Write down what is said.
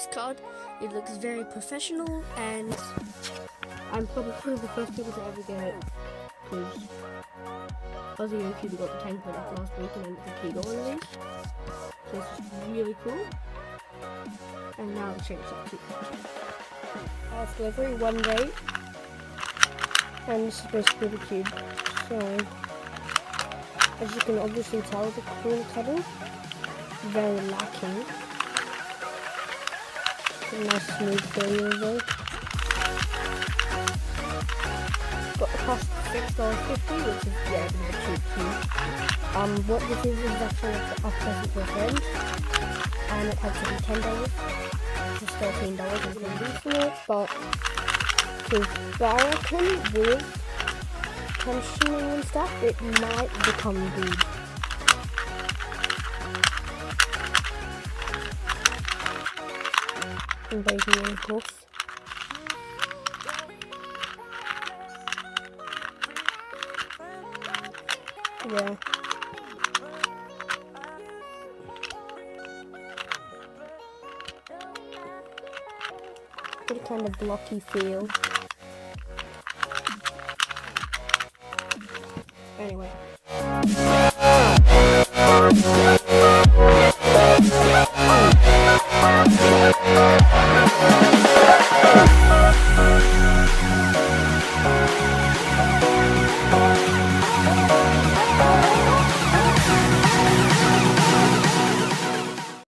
this card. It looks very professional, and I'm probably the first people to ever get it, because Aussie and Cuba got the tangpo like last week, and then the got one of these. So it's really cool. And now the Shengshou Aurora. It's delivery one day, and this is basically the cube. So, as you can obviously tell, the cool cuddle very lacking. A nice smooth failure though. Got the cost $6.50, which is a bit cheap cube. What this is actually a present for a friend, and it had to be $10. This is $13 including it, but I reckon with tensioning and stuff, it might become good. And baby, of course. Yeah. Get a kind of blocky feel. Anyway.